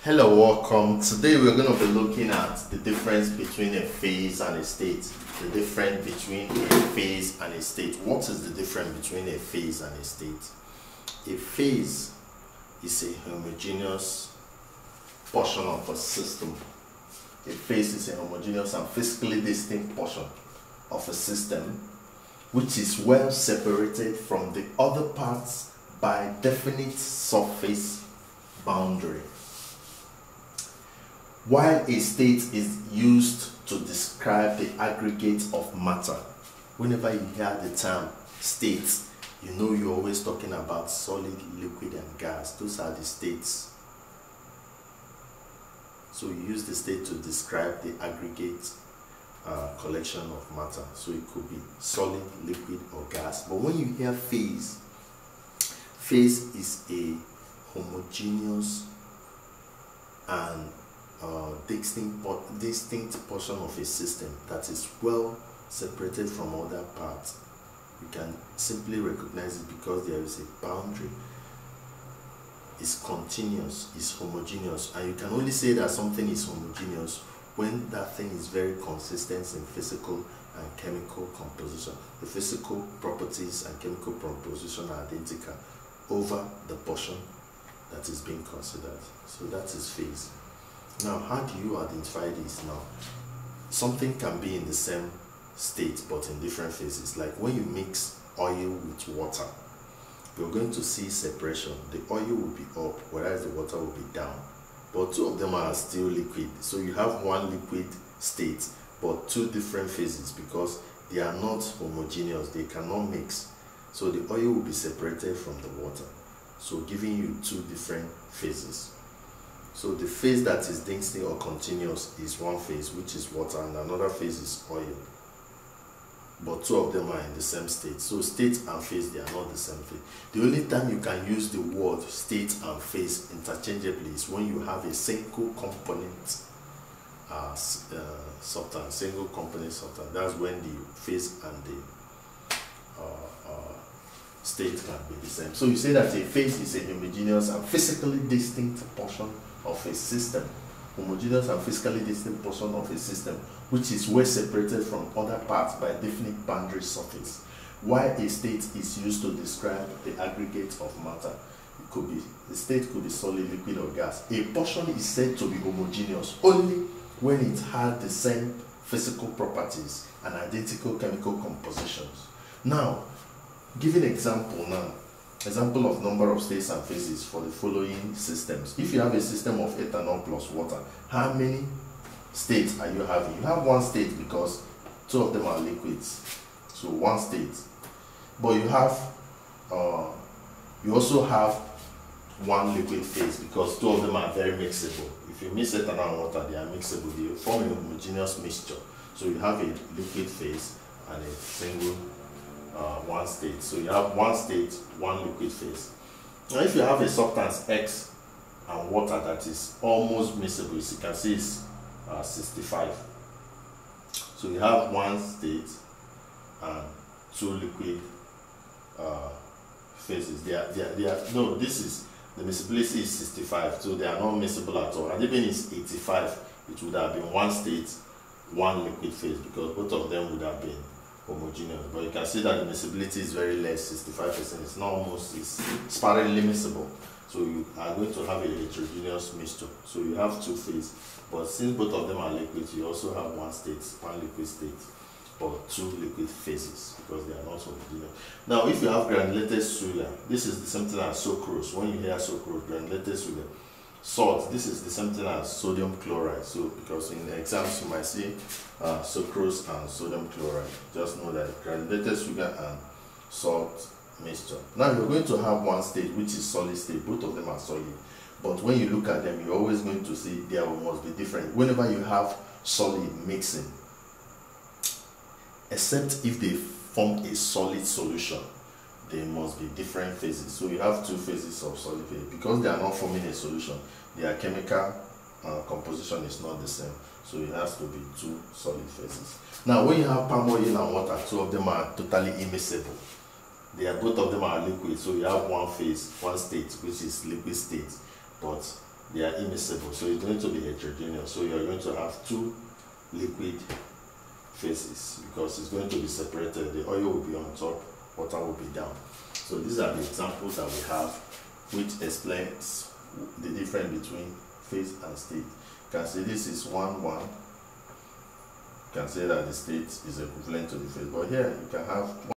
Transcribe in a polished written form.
Hello, welcome. Today we're going to be looking at the difference between a phase and a state. The difference between a phase and a state. What is the difference between a phase and a state? A phase is a homogeneous portion of a system. A phase is a homogeneous and physically distinct portion of a system which is well separated from the other parts by definite surface boundary. While a state is used to describe the aggregate of matter, whenever you hear the term state, you know you're always talking about solid, liquid, and gas. Those are the states. So you use the state to describe the aggregate collection of matter. So it could be solid, liquid, or gas. But when you hear phase, phase is a homogeneous and distinct portion of a system that is well separated from other parts. You can simply recognize it because there is a boundary. It's continuous, it's homogeneous, and you can only say that something is homogeneous when that thing is very consistent in physical and chemical composition. The physical properties and chemical composition are identical over the portion that is being considered. So that is phase. Now, how do you identify this now? Something can be in the same state but in different phases. Like when you mix oil with water, you're going to see separation. The oil will be up, whereas the water will be down. But two of them are still liquid. So you have one liquid state, but two different phases because they are not homogeneous. They cannot mix. So the oil will be separated from the water. So giving you two different phases. So the phase that is distinct or continuous is one phase, which is water, and another phase is oil. But two of them are in the same state. So state and phase, they are not the same thing. The only time you can use the word state and phase interchangeably is when you have a single component substance, single component substance. That's when the phase and the state can be the same. So you say that a phase is a homogeneous and physically distinct portion of a system. Homogeneous and physically distinct portion of a system which is well separated from other parts by a definite boundary surface. While a state is used to describe the aggregate of matter, it could be, the state could be solid, liquid, or gas. A portion is said to be homogeneous only when it has the same physical properties and identical chemical compositions. Now, giving example now. Example of number of states and phases for the following systems. If you have a system of ethanol plus water, how many states are you having? You have one state because two of them are liquids. So one state. But you have, you also have one liquid phase because two of them are very mixable. If you mix ethanol and water, they are mixable. They form a homogeneous mixture. So you have a liquid phase and a single one state. So you have one state, one liquid phase. Now if you have a substance X and water that is almost miscible, as you can see it's 65. So you have one state and two liquid phases. No, this is, the miscibility is 65, so they are not miscible at all. Had it been is 85, it would have been one state, one liquid phase, because both of them would have been homogeneous. But you can see that the miscibility is very less, 65%. It's not almost, it's sparingly miscible. So you are going to have a heterogeneous mixture. So you have two phases, but since both of them are liquids, you also have one state, one liquid state, but two liquid phases because they are not homogeneous. Now, if you have granulated sugar, this is the same thing as sucrose. When you hear sucrose, granulated sugar, salt, this is the same thing as sodium chloride. So because in the exams you might see sucrose and sodium chloride. Just know that granulated sugar and salt mixture. Now you're going to have one state which is solid state. Both of them are solid. But when you look at them, you're always going to see they must be different. Whenever you have solid mixing, except if they form a solid solution, they must be different phases. So you have two phases of solid phase. Because they are not forming a solution, their chemical composition is not the same. So it has to be two solid phases. Now when you have palm oil and water, two of them are totally immiscible. Both of them are liquid, so you have one phase, one state, which is liquid state, but they are immiscible, so it's going to be heterogeneous. So you're going to have two liquid phases because it's going to be separated. The oil will be on top, water will be down. So these are the examples that we have which explains the difference between phase and state. You can say this is 1, 1. You can say that the state is equivalent to the phase, but here you can have